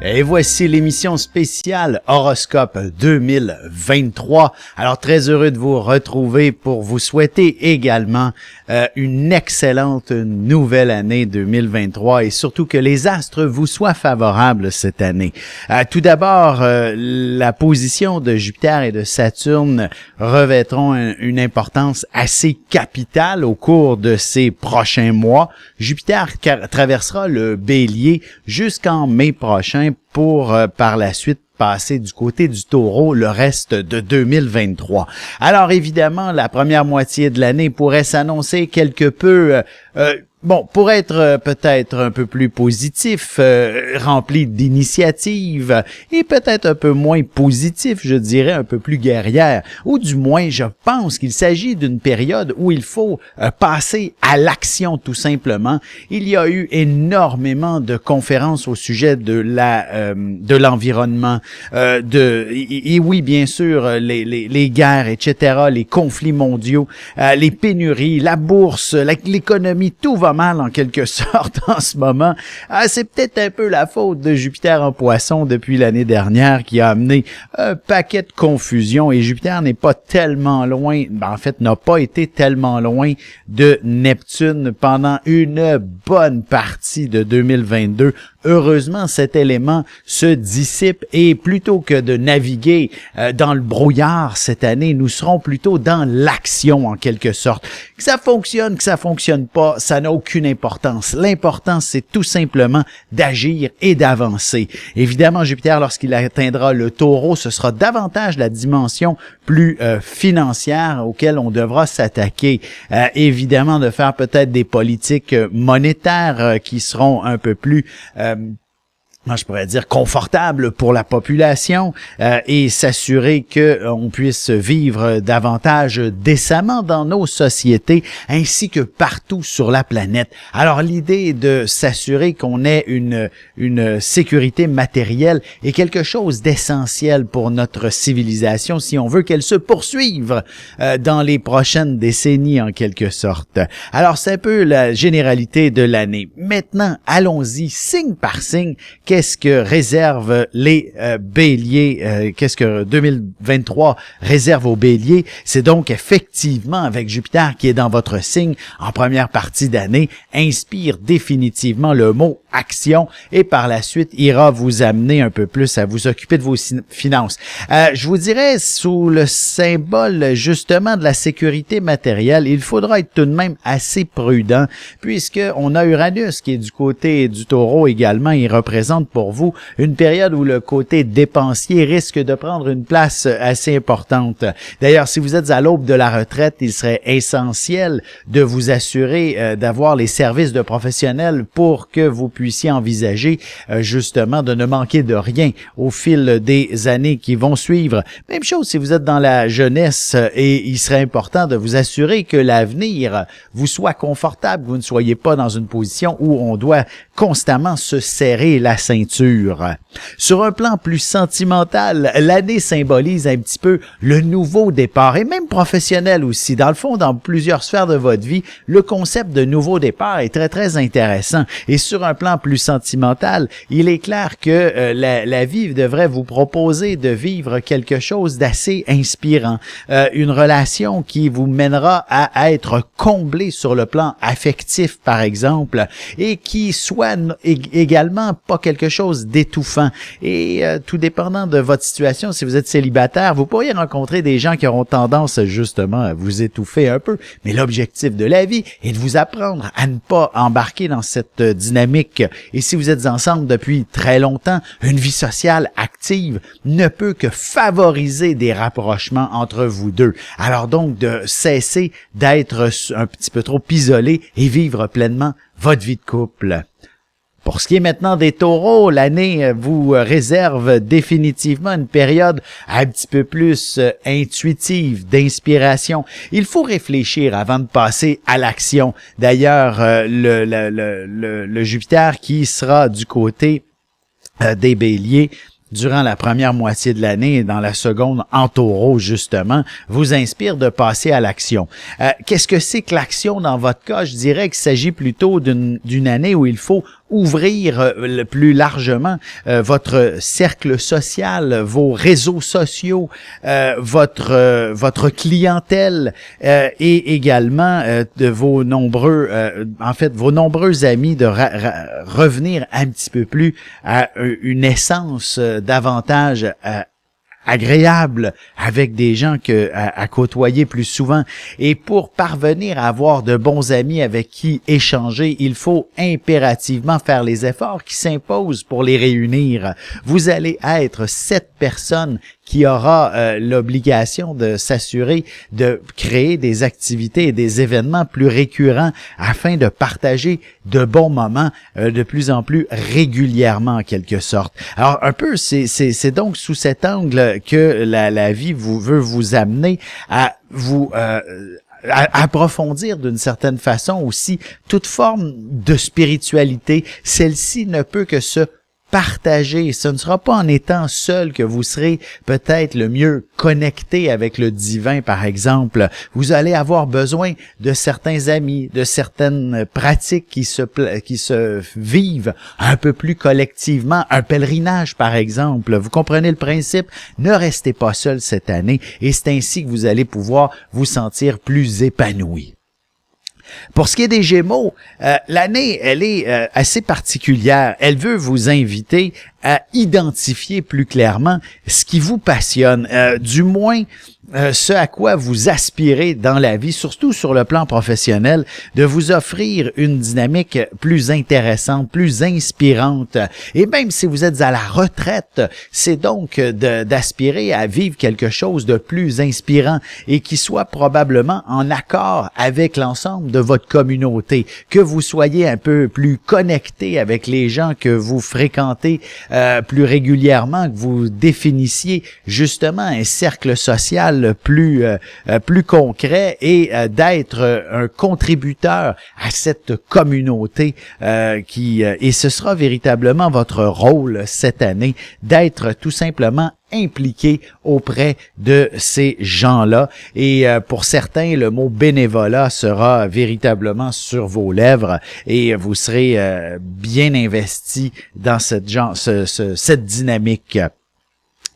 Et voici l'émission spéciale Horoscope 2023. Alors, très heureux de vous retrouver pour vous souhaiter également une excellente nouvelle année 2023 et surtout que les astres vous soient favorables cette année. Tout d'abord, la position de Jupiter et de Saturne revêtront une importance assez capitale au cours de ces prochains mois. Jupiter traversera le Bélier jusqu'en mai prochain pour par la suite passer du côté du Taureau le reste de 2023. Alors évidemment, la première moitié de l'année pourrait s'annoncer quelque peu pour être peut-être un peu plus positif, rempli d'initiatives et peut-être un peu moins positif, je dirais un peu plus guerrière. Ou du moins, je pense qu'il s'agit d'une période où il faut passer à l'action tout simplement. Il y a eu énormément de conférences au sujet de l'environnement, et oui, bien sûr, les guerres, etc., les conflits mondiaux, les pénuries, la bourse, l'économie, tout va mal en quelque sorte en ce moment. C'est peut-être un peu la faute de Jupiter en Poisson depuis l'année dernière qui a amené un paquet de confusion et Jupiter n'est pas tellement loin, n'a pas été tellement loin de Neptune pendant une bonne partie de 2022. Heureusement, cet élément se dissipe et plutôt que de naviguer dans le brouillard cette année, nous serons plutôt dans l'action en quelque sorte. Que ça fonctionne pas, ça n'a aucune importance. L'important, c'est tout simplement d'agir et d'avancer. Évidemment, Jupiter, lorsqu'il atteindra le Taureau, ce sera davantage la dimension plus financière auquel on devra s'attaquer. Évidemment, de faire peut-être des politiques monétaires qui seront un peu plus je pourrais dire confortable pour la population et s'assurer que on puisse vivre davantage décemment dans nos sociétés ainsi que partout sur la planète. Alors l'idée de s'assurer qu'on ait une sécurité matérielle est quelque chose d'essentiel pour notre civilisation si on veut qu'elle se poursuive dans les prochaines décennies en quelque sorte. Alors c'est un peu la généralité de l'année. Maintenant, allons-y signe par signe. Qu'est-ce que réservent les béliers, qu'est-ce que 2023 réserve aux béliers? C'est donc effectivement avec Jupiter qui est dans votre signe en première partie d'année, inspire définitivement le mot action et par la suite ira vous amener un peu plus à vous occuper de vos finances. Je vous dirais sous le symbole justement de la sécurité matérielle, il faudra être tout de même assez prudent puisque on a Uranus qui est du côté du Taureau également, il représente pour vous une période où le côté dépensier risque de prendre une place assez importante. D'ailleurs, si vous êtes à l'aube de la retraite, il serait essentiel de vous assurer d'avoir les services de professionnels pour que vous puissiez envisager justement de ne manquer de rien au fil des années qui vont suivre. Même chose si vous êtes dans la jeunesse et il serait important de vous assurer que l'avenir vous soit confortable, que vous ne soyez pas dans une position où on doit constamment se serrer la ceinture. Sur un plan plus sentimental, l'année symbolise un petit peu le nouveau départ et même professionnel aussi. Dans le fond, dans plusieurs sphères de votre vie, le concept de nouveau départ est très, très intéressant. Et sur un plan plus sentimental, il est clair que la vie devrait vous proposer de vivre quelque chose d'assez inspirant. Une relation qui vous mènera à être comblé sur le plan affectif, par exemple, et qui soit également pas quelque chose d'étouffant. Et tout dépendant de votre situation, si vous êtes célibataire, vous pourriez rencontrer des gens qui auront tendance justement à vous étouffer un peu. Mais l'objectif de la vie est de vous apprendre à ne pas embarquer dans cette dynamique. Et si vous êtes ensemble depuis très longtemps, une vie sociale active ne peut que favoriser des rapprochements entre vous deux. Alors donc, de cesser d'être un petit peu trop isolé et vivre pleinement votre vie de couple. Pour ce qui est maintenant des taureaux, l'année vous réserve définitivement une période un petit peu plus intuitive, d'inspiration. Il faut réfléchir avant de passer à l'action. D'ailleurs, le Jupiter qui sera du côté des béliers durant la première moitié de l'année et dans la seconde en taureau, justement, vous inspire de passer à l'action. Qu'est-ce que c'est que l'action dans votre cas? Je dirais qu'il s'agit plutôt d'une année où il faut ouvrir le plus largement votre cercle social, vos réseaux sociaux, votre clientèle et également de vos nombreux vos nombreux amis de revenir un petit peu plus à une essence davantage agréable avec des gens à côtoyer plus souvent. Et pour parvenir à avoir de bons amis avec qui échanger, il faut impérativement faire les efforts qui s'imposent pour les réunir. Vous allez être cette personne qui aura l'obligation de s'assurer de créer des activités et des événements plus récurrents afin de partager de bons moments de plus en plus régulièrement en quelque sorte. Alors un peu c'est donc sous cet angle que la vie veut vous amener à vous à approfondir d'une certaine façon aussi toute forme de spiritualité. Celle-ci ne peut que se partager. Ce ne sera pas en étant seul que vous serez peut-être le mieux connecté avec le divin, par exemple. Vous allez avoir besoin de certains amis, de certaines pratiques qui se vivent un peu plus collectivement. Un pèlerinage, par exemple. Vous comprenez le principe? Ne restez pas seul cette année et c'est ainsi que vous allez pouvoir vous sentir plus épanoui. Pour ce qui est des Gémeaux, l'année, elle est assez particulière. Elle veut vous inviter à identifier plus clairement ce qui vous passionne, du moins ce à quoi vous aspirez dans la vie, surtout sur le plan professionnel, de vous offrir une dynamique plus intéressante, plus inspirante. Et même si vous êtes à la retraite, c'est donc d'aspirer à vivre quelque chose de plus inspirant et qui soit probablement en accord avec l'ensemble de votre communauté, que vous soyez un peu plus connecté avec les gens que vous fréquentez plus régulièrement, que vous définissiez justement un cercle social plus concret et d'être un contributeur à cette communauté et ce sera véritablement votre rôle cette année d'être tout simplement impliqué auprès de ces gens-là. Et pour certains, le mot bénévolat sera véritablement sur vos lèvres et vous serez bien investi dans cette dynamique.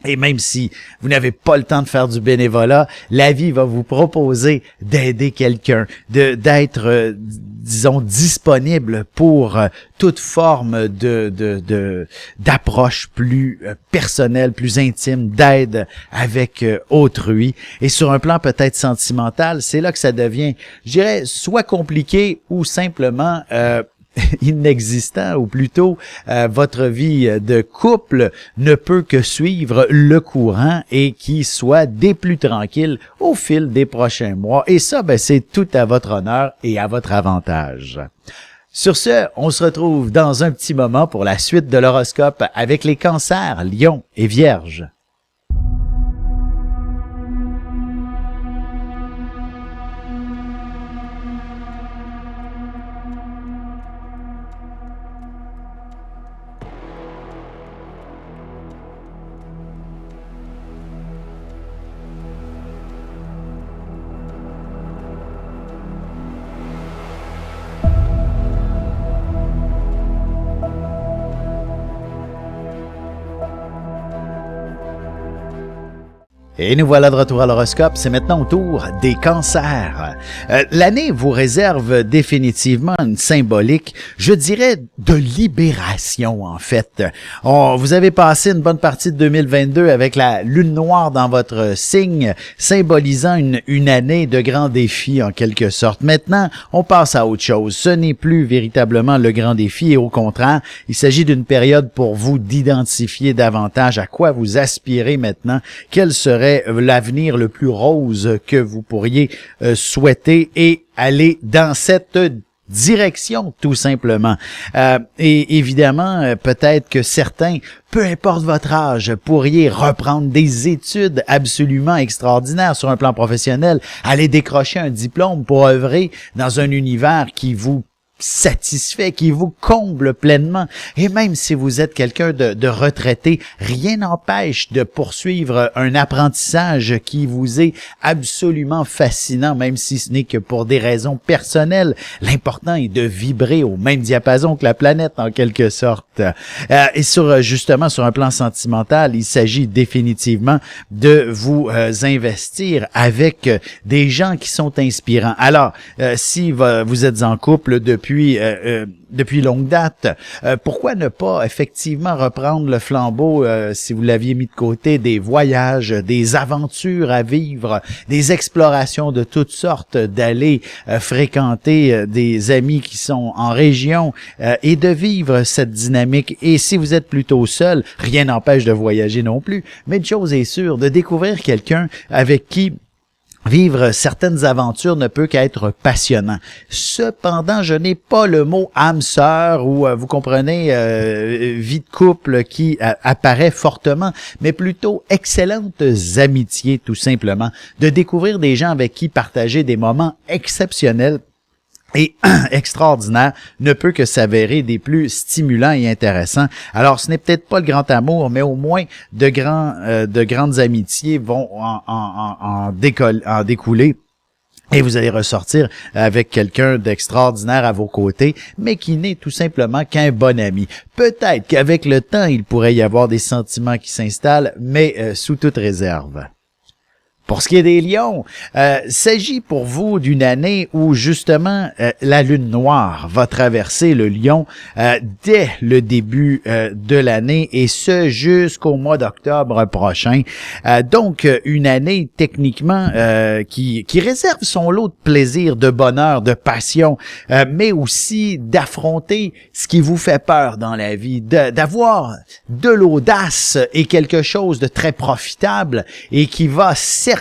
Et même si vous n'avez pas le temps de faire du bénévolat, la vie va vous proposer d'aider quelqu'un, d'être, disons, disponible pour toute forme d'approche plus personnelle, plus intime, d'aide avec autrui. Et sur un plan peut-être sentimental, c'est là que ça devient, je dirais, soit compliqué ou simplement inexistant, ou plutôt votre vie de couple ne peut que suivre le courant et qui soit des plus tranquilles au fil des prochains mois. Et ça, c'est tout à votre honneur et à votre avantage. Sur ce, on se retrouve dans un petit moment pour la suite de l'horoscope avec les cancers, lions et vierges. Et nous voilà de retour à l'horoscope, c'est maintenant au tour des cancers. L'année vous réserve définitivement une symbolique, je dirais, de libération en fait. Vous avez passé une bonne partie de 2022 avec la lune noire dans votre signe, symbolisant une année de grands défis en quelque sorte. Maintenant, on passe à autre chose. Ce n'est plus véritablement le grand défi et au contraire, il s'agit d'une période pour vous d'identifier davantage à quoi vous aspirez maintenant, quel serait l'avenir le plus rose que vous pourriez souhaiter et aller dans cette direction tout simplement. Et évidemment, peut-être que certains, peu importe votre âge, pourriez reprendre des études absolument extraordinaires sur un plan professionnel, aller décrocher un diplôme pour œuvrer dans un univers qui vous satisfait, qui vous comble pleinement. Et même si vous êtes quelqu'un de retraité, rien n'empêche de poursuivre un apprentissage qui vous est absolument fascinant, même si ce n'est que pour des raisons personnelles. L'important est de vibrer au même diapason que la planète, en quelque sorte. Et justement, sur un plan sentimental, il s'agit définitivement de vous investir avec des gens qui sont inspirants. Alors, si vous êtes en couple depuis longue date, pourquoi ne pas effectivement reprendre le flambeau, si vous l'aviez mis de côté, des voyages, des aventures à vivre, des explorations de toutes sortes, d'aller fréquenter des amis qui sont en région et de vivre cette dynamique. Et si vous êtes plutôt seul, rien n'empêche de voyager non plus, mais une chose est sûre, de découvrir quelqu'un avec qui vivre certaines aventures ne peut qu'être passionnant. Cependant, je n'ai pas le mot âme sœur ou, vous comprenez, vie de couple qui apparaît fortement, mais plutôt excellentes amitiés, tout simplement. De découvrir des gens avec qui partager des moments exceptionnels et extraordinaire ne peut que s'avérer des plus stimulants et intéressants. Alors, ce n'est peut-être pas le grand amour, mais au moins de grandes amitiés vont en découler. Et vous allez ressortir avec quelqu'un d'extraordinaire à vos côtés, mais qui n'est tout simplement qu'un bon ami. Peut-être qu'avec le temps, il pourrait y avoir des sentiments qui s'installent, mais sous toute réserve. Pour ce qui est des lions, s'agit pour vous d'une année où justement la lune noire va traverser le lion dès le début de l'année et ce jusqu'au mois d'octobre prochain. Donc une année techniquement qui réserve son lot de plaisir, de bonheur, de passion, mais aussi d'affronter ce qui vous fait peur dans la vie, d'avoir de l'audace et quelque chose de très profitable et qui va certainement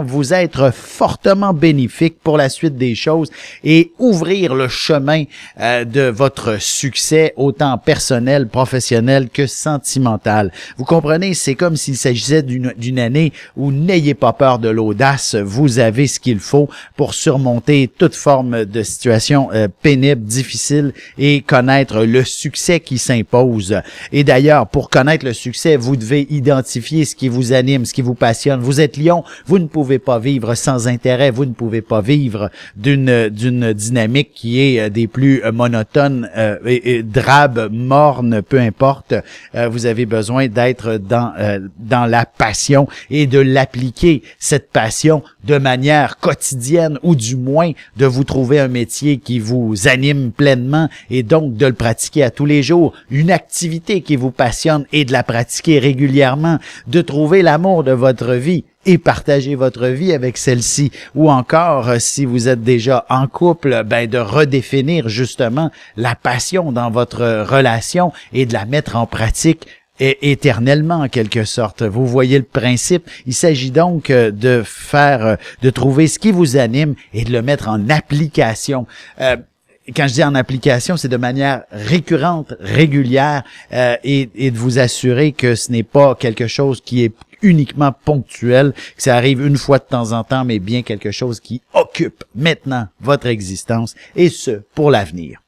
vous être fortement bénéfique pour la suite des choses et ouvrir le chemin de votre succès autant personnel, professionnel que sentimental. Vous comprenez, c'est comme s'il s'agissait d'une année où n'ayez pas peur de l'audace, vous avez ce qu'il faut pour surmonter toute forme de situation pénible, difficile et connaître le succès qui s'impose. Et d'ailleurs, pour connaître le succès, vous devez identifier ce qui vous anime, ce qui vous passionne. Vous êtes lion, vous ne pouvez pas vivre sans intérêt, vous ne pouvez pas vivre d'une dynamique qui est des plus monotones et drabe, morne, peu importe. Vous avez besoin d'être dans la passion et de l'appliquer, cette passion, de manière quotidienne ou du moins de vous trouver un métier qui vous anime pleinement et donc de le pratiquer à tous les jours, une activité qui vous passionne et de la pratiquer régulièrement, de trouver l'amour de votre vie et partager votre vie avec celle-ci. Ou encore, si vous êtes déjà en couple, de redéfinir justement la passion dans votre relation et de la mettre en pratique éternellement en quelque sorte. Vous voyez le principe. Il s'agit donc de trouver ce qui vous anime et de le mettre en application. Quand je dis en application, c'est de manière récurrente, régulière, et de vous assurer que ce n'est pas quelque chose qui est uniquement ponctuel, que ça arrive une fois de temps en temps, mais bien quelque chose qui occupe maintenant votre existence, et ce, pour l'avenir.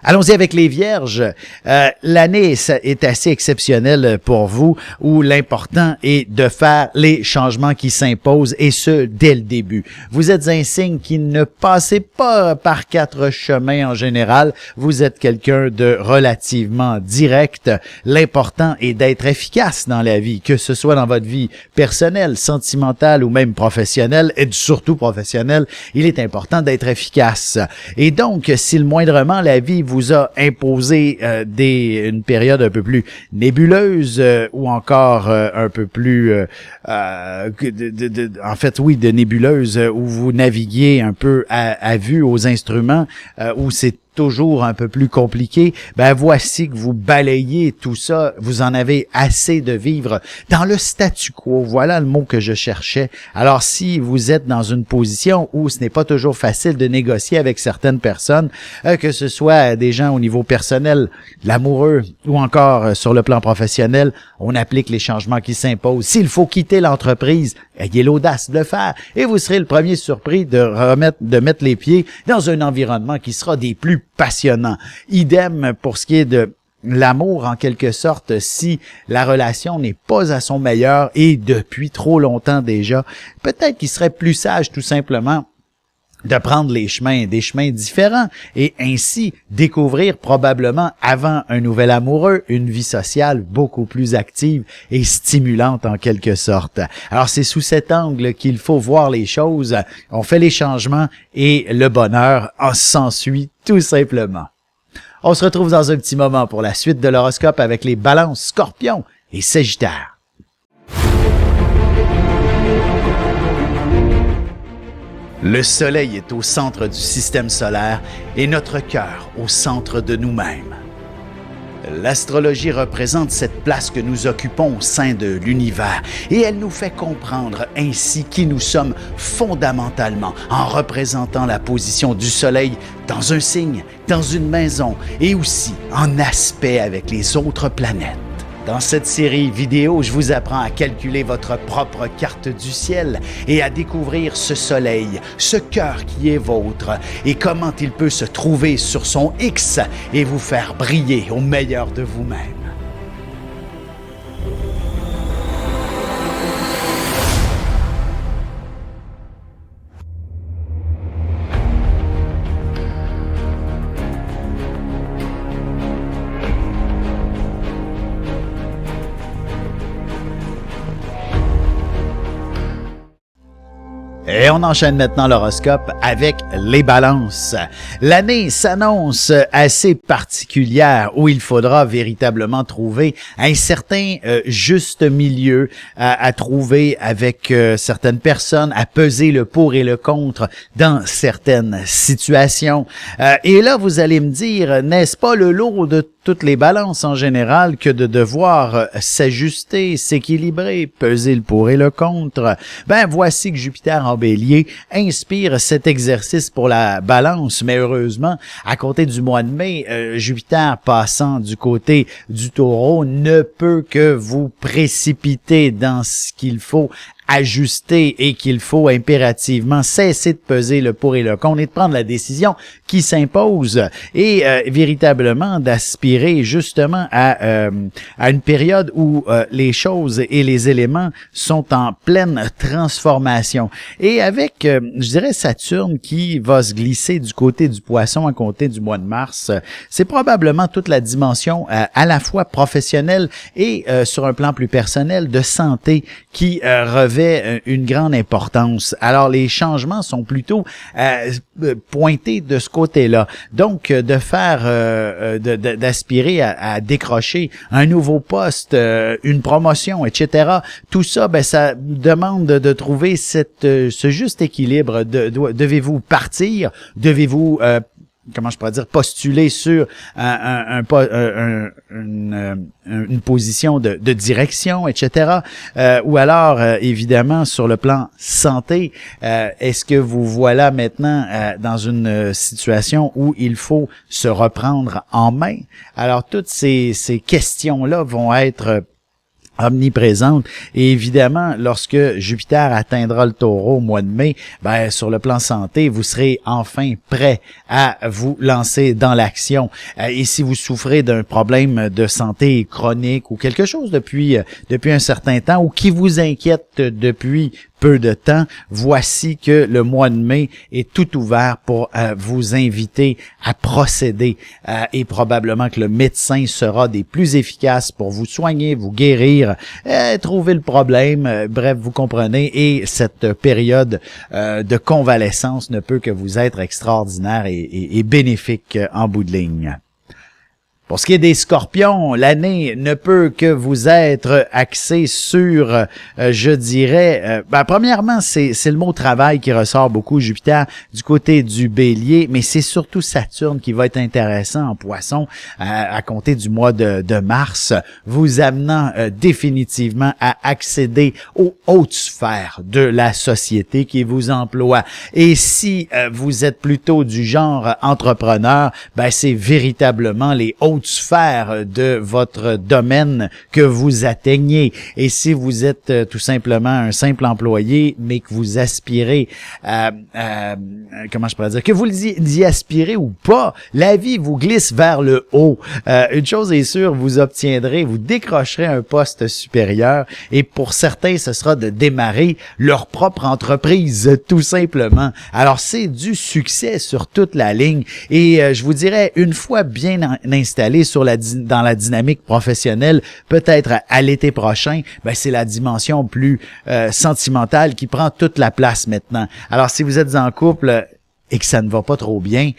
Allons-y avec les Vierges. L'année est assez exceptionnelle pour vous, où l'important est de faire les changements qui s'imposent, et ce, dès le début. Vous êtes un signe qui ne passez pas par quatre chemins en général. Vous êtes quelqu'un de relativement direct. L'important est d'être efficace dans la vie, que ce soit dans votre vie personnelle, sentimentale ou même professionnelle, et surtout professionnelle. Il est important d'être efficace. Et donc, si le moindrement la vie vous a imposé une période un peu plus nébuleuse ou encore un peu plus de nébuleuse où vous naviguiez un peu à vue aux instruments où c'est toujours un peu plus compliqué, ben voici que vous balayez tout ça, vous en avez assez de vivre dans le statu quo. Voilà le mot que je cherchais. Alors si vous êtes dans une position où ce n'est pas toujours facile de négocier avec certaines personnes, que ce soit des gens au niveau personnel, l'amoureux ou encore sur le plan professionnel, on applique les changements qui s'imposent. S'il faut quitter l'entreprise, ayez l'audace de le faire et vous serez le premier surpris de mettre les pieds dans un environnement qui sera des plus passionnants. Idem pour ce qui est de l'amour, en quelque sorte, si la relation n'est pas à son meilleur et depuis trop longtemps déjà, peut-être qu'il serait plus sage tout simplement de prendre des chemins différents et ainsi découvrir probablement avant un nouvel amoureux une vie sociale beaucoup plus active et stimulante en quelque sorte. Alors c'est sous cet angle qu'il faut voir les choses. On fait les changements et le bonheur s'ensuit tout simplement. On se retrouve dans un petit moment pour la suite de l'horoscope avec les balances, scorpions et sagittaires. Le soleil est au centre du système solaire et notre cœur au centre de nous-mêmes. L'astrologie représente cette place que nous occupons au sein de l'univers et elle nous fait comprendre ainsi qui nous sommes fondamentalement en représentant la position du soleil dans un signe, dans une maison et aussi en aspect avec les autres planètes. Dans cette série vidéo, je vous apprends à calculer votre propre carte du ciel et à découvrir ce soleil, ce cœur qui est vôtre et comment il peut se trouver sur son X et vous faire briller au meilleur de vous-même. Et on enchaîne maintenant l'horoscope avec les balances. L'année s'annonce assez particulière où il faudra véritablement trouver un certain juste milieu à trouver avec certaines personnes, à peser le pour et le contre dans certaines situations. Et là, vous allez me dire, n'est-ce pas le lot de toutes les balances en général que de devoir s'ajuster, s'équilibrer, peser le pour et le contre? Ben, voici que Jupiter en Bélier inspire cet exercice pour la balance, mais heureusement, à compter du mois de mai, Jupiter passant du côté du Taureau ne peut que vous précipiter dans ce qu'il faut ajuster et qu'il faut impérativement cesser de peser le pour et le contre et de prendre la décision qui s'impose et véritablement d'aspirer justement à une période où les choses et les éléments sont en pleine transformation. Et avec, je dirais, Saturne qui va se glisser du côté du Poisson à compter du mois de mars, c'est probablement toute la dimension à la fois professionnelle et sur un plan plus personnel de santé qui revêt une grande importance. Alors, les changements sont plutôt pointés de ce côté-là. Donc, de faire, d'aspirer à décrocher un nouveau poste, une promotion, etc. Tout ça, ben, ça demande de trouver ce juste équilibre. Devez-vous partir? Devez-vous comment je pourrais dire, postuler sur une position de direction, etc. Ou alors, évidemment, sur le plan santé, est-ce que vous voilà maintenant dans une situation où il faut se reprendre en main? Alors, toutes ces questions-là vont être omniprésente. Et évidemment, lorsque Jupiter atteindra le Taureau au mois de mai, ben, sur le plan santé, vous serez enfin prêt à vous lancer dans l'action. Et si vous souffrez d'un problème de santé chronique ou quelque chose depuis un certain temps ou qui vous inquiète depuis peu de temps, voici que le mois de mai est tout ouvert pour vous inviter à procéder et probablement que le médecin sera des plus efficaces pour vous soigner, vous guérir, trouver le problème, bref, vous comprenez, et cette période de convalescence ne peut que vous être extraordinaire et bénéfique en bout de ligne. Pour ce qui est des scorpions, l'année ne peut que vous être axée sur, je dirais, premièrement, c'est le mot travail qui ressort beaucoup, Jupiter, du côté du bélier, mais c'est surtout Saturne qui va être intéressant en poisson à compter du mois de mars, vous amenant définitivement à accéder aux hautes sphères de la société qui vous emploie. Et si vous êtes plutôt du genre entrepreneur, c'est véritablement les hautes sphères de votre domaine que vous atteignez. Et si vous êtes tout simplement un simple employé, mais que vous aspirez comment je pourrais dire, que vous y aspirez ou pas, la vie vous glisse vers le haut. Une chose est sûre, vous décrocherez un poste supérieur et pour certains, ce sera de démarrer leur propre entreprise, tout simplement. Alors, c'est du succès sur toute la ligne et je vous dirais, une fois bien installé dans la dynamique professionnelle, peut-être à l'été prochain, c'est la dimension plus sentimentale qui prend toute la place maintenant. Alors, si vous êtes en couple et que ça ne va pas trop bien,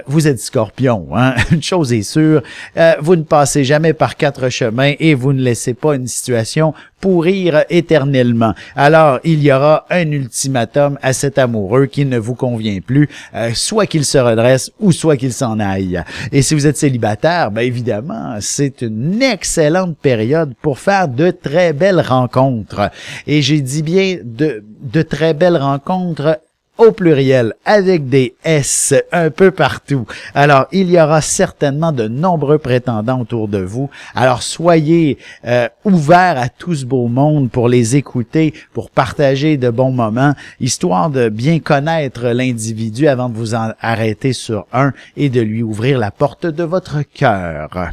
vous êtes scorpion, hein? Une chose est sûre, vous ne passez jamais par quatre chemins et vous ne laissez pas une situation pourrir éternellement. Alors, il y aura un ultimatum à cet amoureux qui ne vous convient plus, soit qu'il se redresse ou soit qu'il s'en aille. Et si vous êtes célibataire, évidemment, c'est une excellente période pour faire de très belles rencontres. Et j'ai dit bien de très belles rencontres au pluriel, avec des S un peu partout. Alors, il y aura certainement de nombreux prétendants autour de vous. Alors, soyez ouverts à tout ce beau monde pour les écouter, pour partager de bons moments, histoire de bien connaître l'individu avant de vous en arrêter sur un et de lui ouvrir la porte de votre cœur.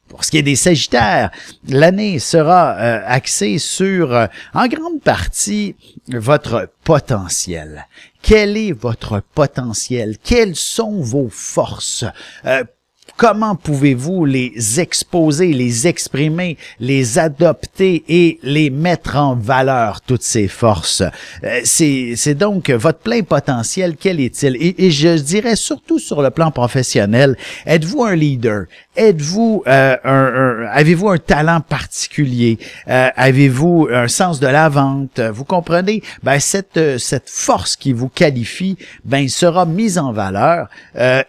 Pour ce qui est des Sagittaires, l'année sera axée sur, en grande partie, votre potentiel. Quel est votre potentiel? Quelles sont vos forces? Comment pouvez-vous les exposer, les exprimer, les adopter et les mettre en valeur, toutes ces forces? C'est donc votre plein potentiel, quel est-il? Et je dirais surtout sur le plan professionnel, êtes-vous un leader? Êtes-vous avez-vous un talent particulier? Avez-vous un sens de la vente? Vous comprenez? Cette force qui vous qualifie, sera mise en valeur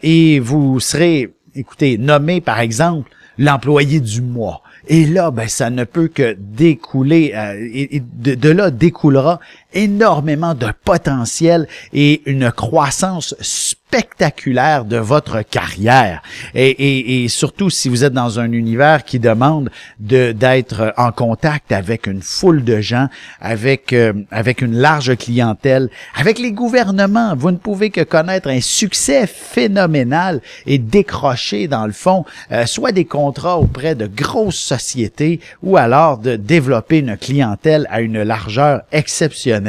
et vous serez, écoutez, nommé par exemple l'employé du mois. Et là, ça ne peut que découler, et de là découlera énormément de potentiel et une croissance spectaculaire de votre carrière. Et surtout si vous êtes dans un univers qui demande d'être en contact avec une foule de gens, avec une large clientèle, avec les gouvernements, vous ne pouvez que connaître un succès phénoménal et décrocher dans le fond soit des contrats auprès de grosses sociétés ou alors de développer une clientèle à une largeur exceptionnelle.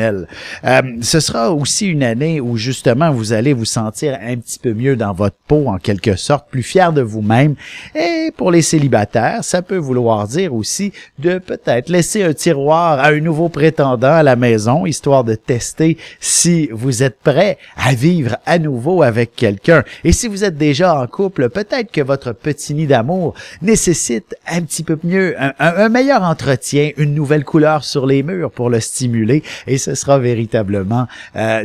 Ce sera aussi une année où justement vous allez vous sentir un petit peu mieux dans votre peau, en quelque sorte, plus fier de vous-même. Et pour les célibataires, ça peut vouloir dire aussi de peut-être laisser un tiroir à un nouveau prétendant à la maison, histoire de tester si vous êtes prêt à vivre à nouveau avec quelqu'un. Et si vous êtes déjà en couple, peut-être que votre petit nid d'amour nécessite un petit peu mieux, un meilleur entretien, une nouvelle couleur sur les murs pour le stimuler. Et ce sera véritablement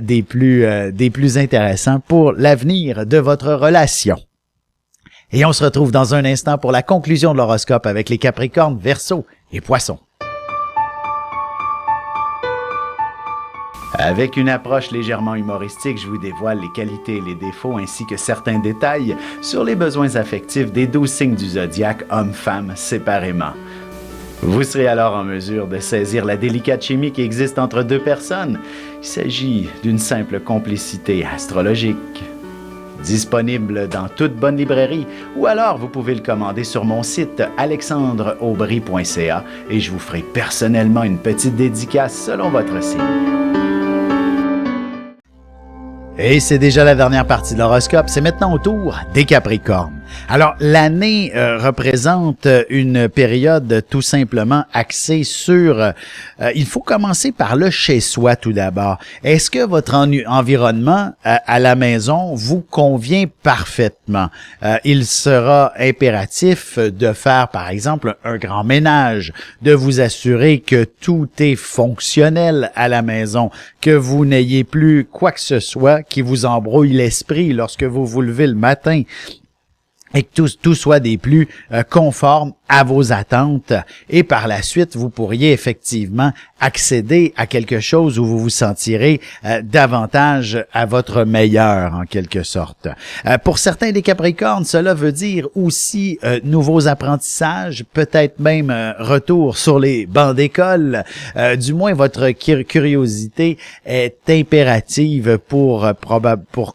des plus intéressants pour l'avenir de votre relation. Et on se retrouve dans un instant pour la conclusion de l'horoscope avec les Capricornes, Verseaux et Poissons. Avec une approche légèrement humoristique, je vous dévoile les qualités et les défauts ainsi que certains détails sur les besoins affectifs des 12 signes du zodiaque, hommes-femmes séparément. Vous serez alors en mesure de saisir la délicate chimie qui existe entre deux personnes. Il s'agit d'une simple complicité astrologique. Disponible dans toute bonne librairie ou alors vous pouvez le commander sur mon site alexandreaubry.ca et je vous ferai personnellement une petite dédicace selon votre signe. Et c'est déjà la dernière partie de l'horoscope, c'est maintenant au tour des Capricornes. Alors, l'année représente une période tout simplement axée sur... il faut commencer par le chez-soi tout d'abord. Est-ce que votre environnement à la maison vous convient parfaitement? Il sera impératif de faire, par exemple, un grand ménage, de vous assurer que tout est fonctionnel à la maison, que vous n'ayez plus quoi que ce soit qui vous embrouille l'esprit lorsque vous vous levez le matin, et que tout soit des plus conformes à vos attentes, et par la suite, vous pourriez effectivement accéder à quelque chose où vous vous sentirez davantage à votre meilleur, en quelque sorte. Pour certains des Capricornes, cela veut dire aussi nouveaux apprentissages, peut-être même retour sur les bancs d'école. Du moins, votre curiosité est impérative pour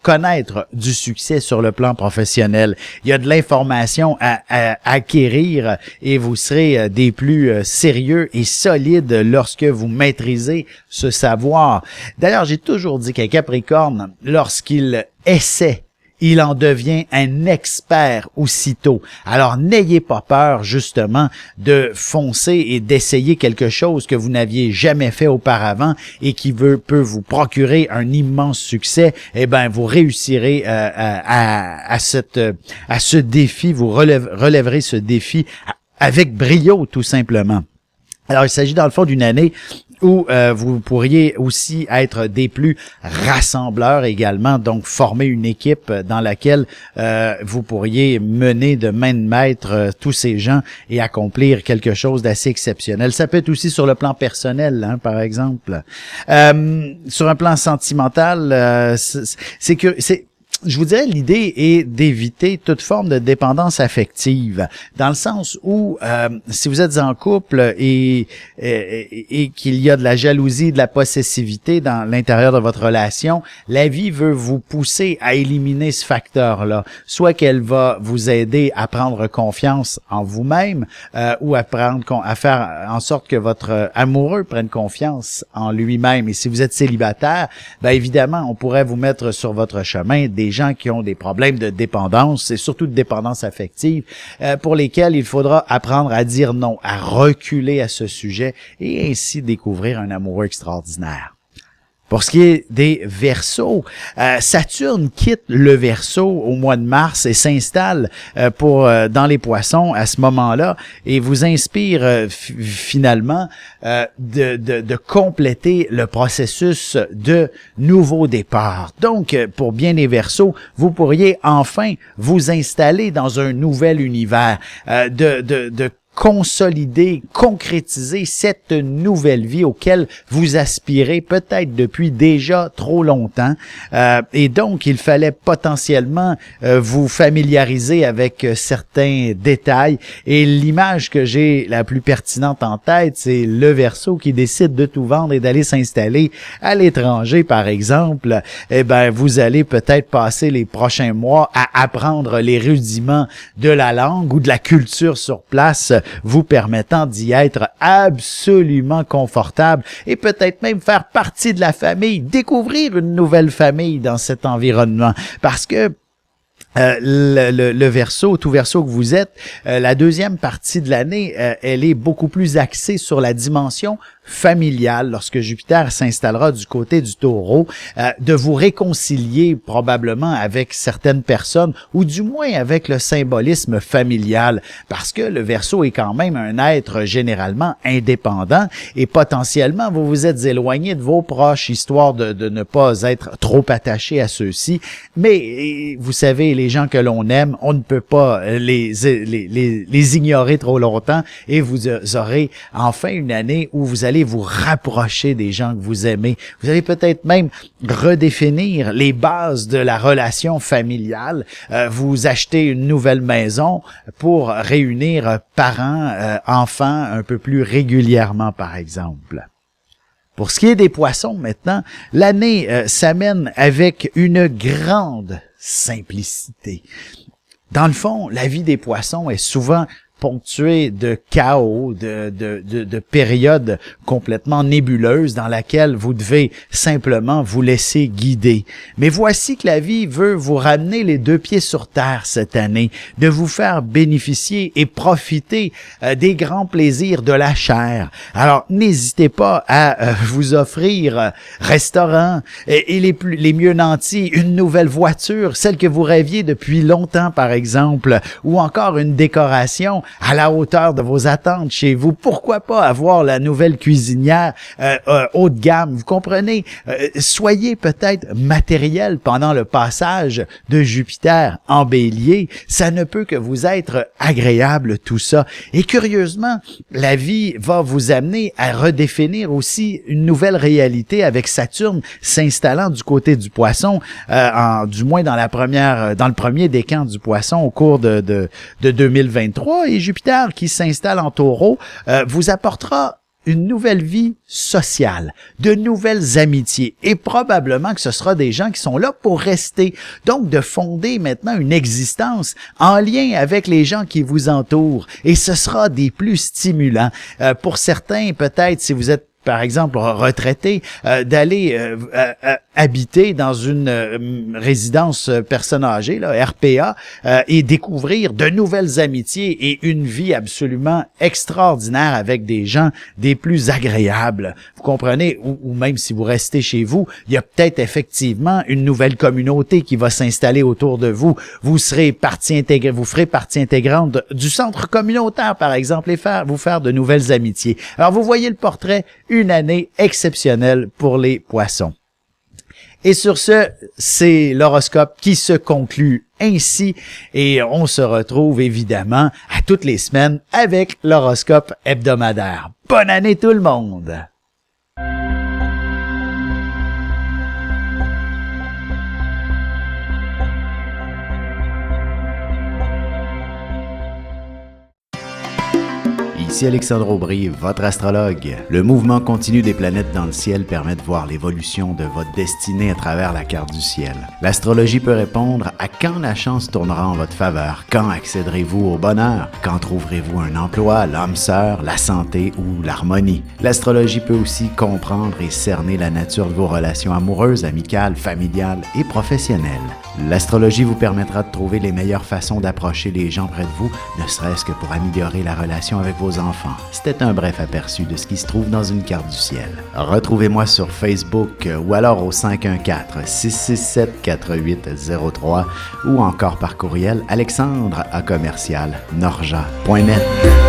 connaître du succès sur le plan professionnel. Il y a de l'information à acquérir et vous serez des plus sérieux et solides lorsque vous maîtrisez ce savoir. D'ailleurs, j'ai toujours dit qu'un Capricorne, lorsqu'il essaie, il en devient un expert aussitôt. Alors, n'ayez pas peur, justement, de foncer et d'essayer quelque chose que vous n'aviez jamais fait auparavant et qui peut vous procurer un immense succès. Eh bien, vous réussirez à ce défi, vous relèverez ce défi avec brio, tout simplement. Alors, il s'agit dans le fond d'une année où vous pourriez aussi être des plus rassembleurs également, donc former une équipe dans laquelle vous pourriez mener de main de maître tous ces gens et accomplir quelque chose d'assez exceptionnel. Ça peut être aussi sur le plan personnel, hein, par exemple. Sur un plan sentimental, je vous dirais, l'idée est d'éviter toute forme de dépendance affective, dans le sens où, si vous êtes en couple et qu'il y a de la jalousie, de la possessivité dans l'intérieur de votre relation, la vie veut vous pousser à éliminer ce facteur-là. Soit qu'elle va vous aider à prendre confiance en vous-même, ou à faire en sorte que votre amoureux prenne confiance en lui-même. Et si vous êtes célibataire, ben évidemment, on pourrait vous mettre sur votre chemin des gens qui ont des problèmes de dépendance et surtout de dépendance affective pour lesquels il faudra apprendre à dire non, à reculer à ce sujet et ainsi découvrir un amoureux extraordinaire. Pour ce qui est des Verseaux, Saturne quitte le Verseau au mois de mars et s'installe dans les Poissons à ce moment-là et vous inspire finalement de compléter le processus de nouveau départ. Donc, pour bien les Verseaux, vous pourriez enfin vous installer dans un nouvel univers, de consolider, concrétiser cette nouvelle vie auquel vous aspirez peut-être depuis déjà trop longtemps. Et donc, il fallait potentiellement vous familiariser avec certains détails. Et l'image que j'ai la plus pertinente en tête, c'est le Verseau qui décide de tout vendre et d'aller s'installer à l'étranger, par exemple. Eh ben, vous allez peut-être passer les prochains mois à apprendre les rudiments de la langue ou de la culture sur place, vous permettant d'y être absolument confortable et peut-être même faire partie de la famille, découvrir une nouvelle famille dans cet environnement. Parce que le Verseau, tout Verseau que vous êtes, la deuxième partie de l'année, elle est beaucoup plus axée sur la dimension familiale lorsque Jupiter s'installera du côté du Taureau, de vous réconcilier probablement avec certaines personnes ou du moins avec le symbolisme familial parce que le Verseau est quand même un être généralement indépendant et potentiellement vous vous êtes éloigné de vos proches histoire de ne pas être trop attaché à ceux-ci, mais vous savez, les gens que l'on aime, on ne peut pas les ignorer trop longtemps et vous aurez enfin une année où vous allez vous rapprocher des gens que vous aimez. Vous allez peut-être même redéfinir les bases de la relation familiale. Vous achetez une nouvelle maison pour réunir parents, enfants un peu plus régulièrement, par exemple. Pour ce qui est des Poissons maintenant, l'année s'amène avec une grande simplicité. Dans le fond, la vie des Poissons est souvent ponctué de chaos, de périodes complètement nébuleuses dans laquelle vous devez simplement vous laisser guider. Mais voici que la vie veut vous ramener les deux pieds sur terre cette année, de vous faire bénéficier et profiter des grands plaisirs de la chair. Alors, n'hésitez pas à vous offrir restaurant et les mieux nantis, une nouvelle voiture, celle que vous rêviez depuis longtemps par exemple, ou encore une décoration à la hauteur de vos attentes chez vous. Pourquoi pas avoir la nouvelle cuisinière haut de gamme, vous comprenez? Soyez peut-être matériel pendant le passage de Jupiter en Bélier. Ça ne peut que vous être agréable tout ça. Et curieusement, la vie va vous amener à redéfinir aussi une nouvelle réalité avec Saturne s'installant du côté du Poisson, du moins dans le premier décan du Poisson au cours de 2023, et Jupiter qui s'installe en Taureau vous apportera une nouvelle vie sociale, de nouvelles amitiés, et probablement que ce sera des gens qui sont là pour rester. Donc, de fonder maintenant une existence en lien avec les gens qui vous entourent, et ce sera des plus stimulants. Pour certains, peut-être, si vous êtes par exemple retraité, d'aller habiter dans une résidence personne âgée, là, RPA, et découvrir de nouvelles amitiés et une vie absolument extraordinaire avec des gens des plus agréables. Vous comprenez? Ou même si vous restez chez vous, il y a peut-être effectivement une nouvelle communauté qui va s'installer autour de vous. Vous ferez partie intégrante du centre communautaire, par exemple, et vous faire de nouvelles amitiés. Alors, vous voyez le portrait, une année exceptionnelle pour les poissons. Et sur ce, c'est l'horoscope qui se conclut ainsi, et on se retrouve évidemment à toutes les semaines avec l'horoscope hebdomadaire. Bonne année tout le monde! Ici Alexandre Aubry, votre astrologue. Le mouvement continu des planètes dans le ciel permet de voir l'évolution de votre destinée à travers la carte du ciel. L'astrologie peut répondre à quand la chance tournera en votre faveur, quand accéderez-vous au bonheur, quand trouverez-vous un emploi, l'âme sœur, la santé ou l'harmonie. L'astrologie peut aussi comprendre et cerner la nature de vos relations amoureuses, amicales, familiales et professionnelles. L'astrologie vous permettra de trouver les meilleures façons d'approcher les gens près de vous, ne serait-ce que pour améliorer la relation avec vos enfants. C'était un bref aperçu de ce qui se trouve dans une carte du ciel. Retrouvez-moi sur Facebook ou alors au 514-667-4803 ou encore par courriel alexandre@norja.net.